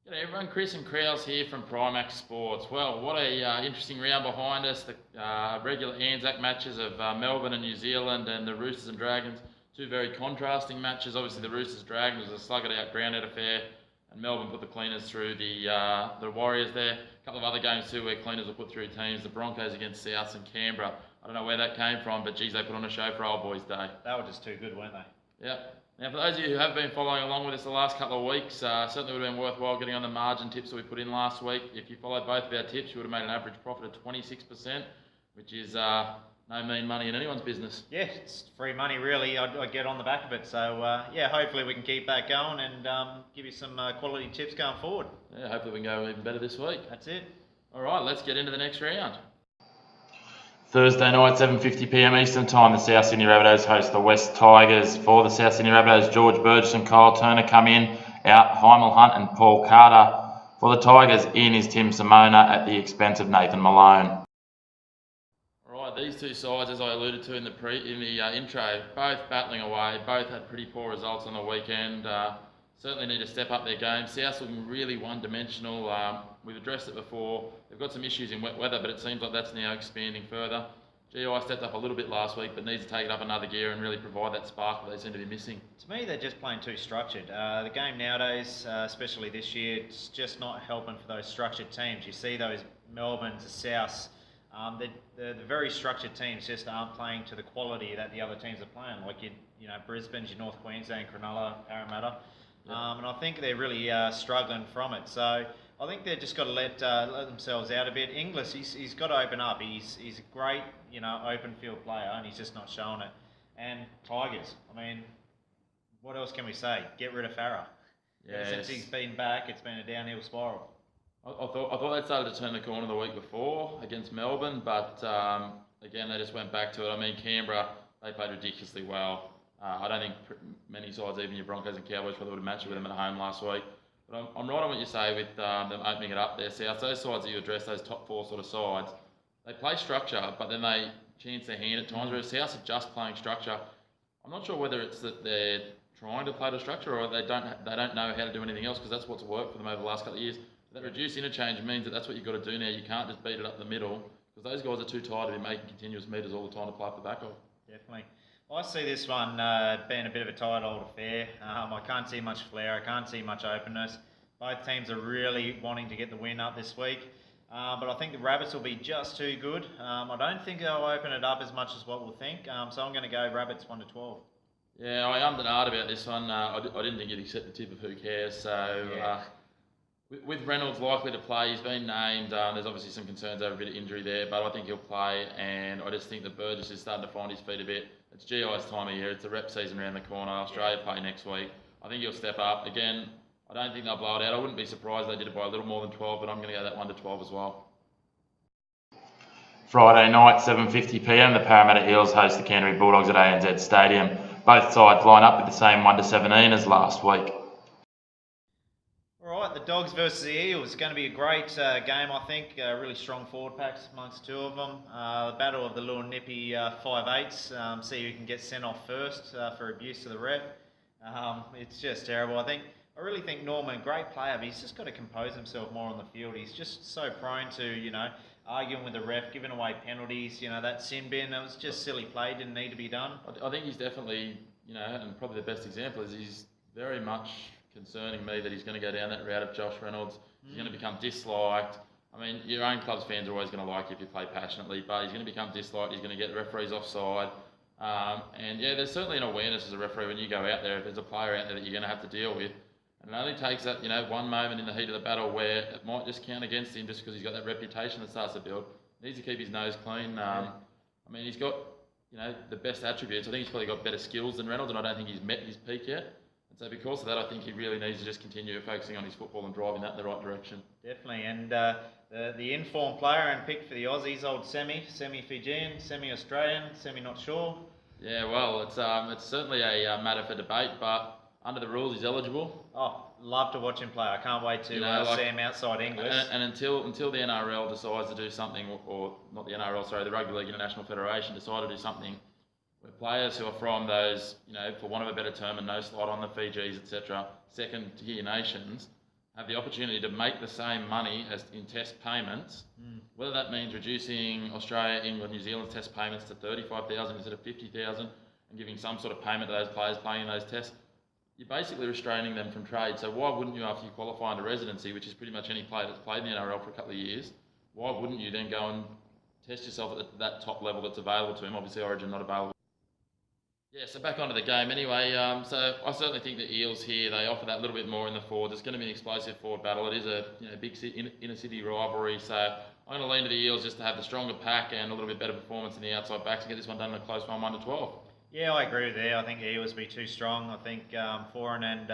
G'day everyone, Chris and Crowles here from Primac Sports. Well, what a interesting round behind us. The regular Anzac matches of Melbourne and New Zealand and the Roosters and Dragons. Two very contrasting matches. Obviously the Roosters Dragons was a slug-it out, ground-out affair, and Melbourne put the cleaners through the Warriors there. A couple of other games too where cleaners were put through teams. The Broncos against Souths and Canberra. I don't know where that came from, but geez, they put on a show for Old Boys Day. They were just too good, weren't they? Yep. Now, for those of you who have been following along with us the last couple of weeks, certainly would have been worthwhile getting on the margin tips that we put in last week. If you followed both of our tips, you would have made an average profit of 26%, which is no mean money in anyone's business. Yeah, it's free money, really. I get on the back of it. So, yeah, hopefully we can keep that going and give you some quality tips going forward. Yeah, hopefully we can go even better this week. That's it. All right, let's get into the next round. Thursday night, 7:50pm Eastern Time, the South Sydney Rabbitohs host the West Tigers. For the South Sydney Rabbitohs, George Burgess and Kyle Turner come in. Out, Heimel Hunt and Paul Carter. For the Tigers, in is Tim Simona at the expense of Nathan Malone. All right, these two sides, as I alluded to in the intro, both battling away. Both had pretty poor results on the weekend. Certainly need to step up their game. South's looking really one-dimensional. We've addressed it before. They've got some issues in wet weather, but it seems like that's now expanding further. GI stepped up a little bit last week, but needs to take it up another gear and really provide that spark that they seem to be missing. To me, they're just playing too structured. The game nowadays, especially this year, it's just not helping for those structured teams. You see those Melbournes, the Souths, the very structured teams just aren't playing to the quality that the other teams are playing. Like Brisbane's, your North Queensland, Cronulla, Parramatta. Yep. And I think they're really struggling from it. So I think they've just got to let themselves out a bit. Inglis, he's got to open up. He's a great, open field player, and he's just not showing it. And Tigers, I mean, what else can we say? Get rid of Farah. Yes. Since he's been back, it's been a downhill spiral. I thought they started to turn the corner the week before against Melbourne, but again, they just went back to it. I mean, Canberra, they played ridiculously well. I don't think many sides, even your Broncos and Cowboys, probably would have matched with them at home last week. But I'm right on what you say with them opening it up there. South, those sides that you address, those top four sort of sides, they play structure, but then they chance their hand at times, whereas South are just playing structure. I'm not sure whether it's that they're trying to play the structure or they don't know how to do anything else, because that's what's worked for them over the last couple of years. That reduced interchange means that that's what you've got to do now. You can't just beat it up the middle, because those guys are too tired to be making continuous meters all the time to play off the back of. Definitely. I see this one being a bit of a tight old affair. I can't see much flair. I can't see much openness. Both teams are really wanting to get the win up this week. But I think the Rabbits will be just too good. I don't think they'll open it up as much as what we'll think. So I'm going to go Rabbits 1-12. Yeah, I am denied about this one. I didn't think you'd accept the tip of who cares. So Yeah. with Reynolds likely to play, he's been named. There's obviously some concerns over a bit of injury there, but I think he'll play. And I just think that Burgess is starting to find his feet a bit. It's GI's time of year. It's the rep season around the corner. Australia play next week. I think he'll step up. Again, I don't think they'll blow it out. I wouldn't be surprised if they did it by a little more than 12, but I'm going to go that 1-12 as well. Friday night, 7:50pm, the Parramatta Eels host the Canterbury Bulldogs at ANZ Stadium. Both sides line up with the same 1-17 as last week. All right, the Dogs versus the Eels. It's going to be a great game, I think. Really strong forward packs amongst two of them. The battle of the little nippy 5'8s. See who can get sent off first for abuse to the ref. It's just terrible. I really think Norman, great player, but he's just got to compose himself more on the field. He's just so prone to, arguing with the ref, giving away penalties. That sin bin, that was just silly play, didn't need to be done. I think he's definitely, and probably the best example is he's very much concerning me that he's going to go down that route of Josh Reynolds. He's going to become disliked. I mean, your own club's fans are always going to like you if you play passionately, but he's going to become disliked. He's going to get the referees offside. And yeah, there's certainly an awareness as a referee when you go out there, if there's a player out there that you're going to have to deal with. And it only takes that, one moment in the heat of the battle where it might just count against him just because he's got that reputation that starts to build. He needs to keep his nose clean. I mean, he's got, the best attributes. I think he's probably got better skills than Reynolds, and I don't think he's met his peak yet. And so because of that, I think he really needs to just continue focusing on his football and driving that in the right direction. Definitely. And the informed player and picked for the Aussies, old semi-Fijian, semi-Australian, semi-not sure. Yeah, well, it's certainly a matter for debate, but under the rules, he's eligible. Oh, love to watch him play. I can't wait to see him outside English. And until the NRL decides to do something, or not the NRL, sorry, the Rugby League International Federation decide to do something where players who are from those, for want of a better term, and no slight on the Fijis, etc., second-tier nations, have the opportunity to make the same money as in test payments, whether that means reducing Australia, England, New Zealand's test payments to 35,000 instead of 50,000 and giving some sort of payment to those players playing in those tests, you're basically restraining them from trade. So why wouldn't you, after you qualify into residency, which is pretty much any player that's played in the NRL for a couple of years, why wouldn't you then go and test yourself at that top level that's available to him? Obviously Origin not available. Yeah, so back onto the game anyway. So I certainly think the Eels here, they offer that little bit more in the forwards. It's going to be an explosive forward battle. It is a big inner city rivalry. So I'm going to lean to the Eels just to have the stronger pack and a little bit better performance in the outside backs and get this one done in a close one, 1-12. Yeah, I agree with you. I think the Eels will be too strong. I think Foran and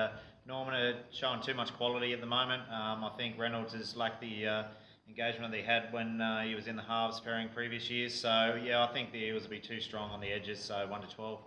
Norman are showing too much quality at the moment. I think Reynolds has lacked the engagement that he had when he was in the halves pairing previous years. So yeah, I think the Eels will be too strong on the edges. So 1-12.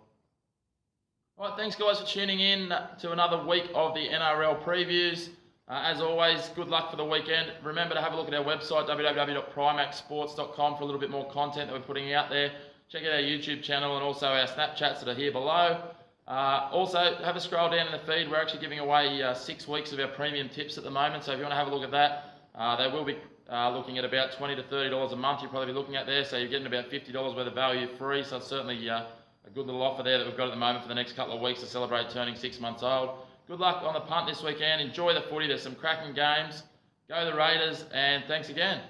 All right, thanks guys for tuning in to another week of the NRL previews. As always, good luck for the weekend. Remember to have a look at our website, www.primacsports.com, for a little bit more content that we're putting out there. Check out our YouTube channel and also our Snapchats that are here below. Also, have a scroll down in the feed. We're actually giving away 6 weeks of our premium tips at the moment, so if you want to have a look at that, they will be looking at about $20 to $30 a month. You'll probably be looking at there, so you're getting about $50 worth of value free, so it's certainly a good little offer there that we've got at the moment for the next couple of weeks to celebrate turning 6 months old. Good luck on the punt this weekend. Enjoy the footy. There's some cracking games. Go the Raiders, and thanks again.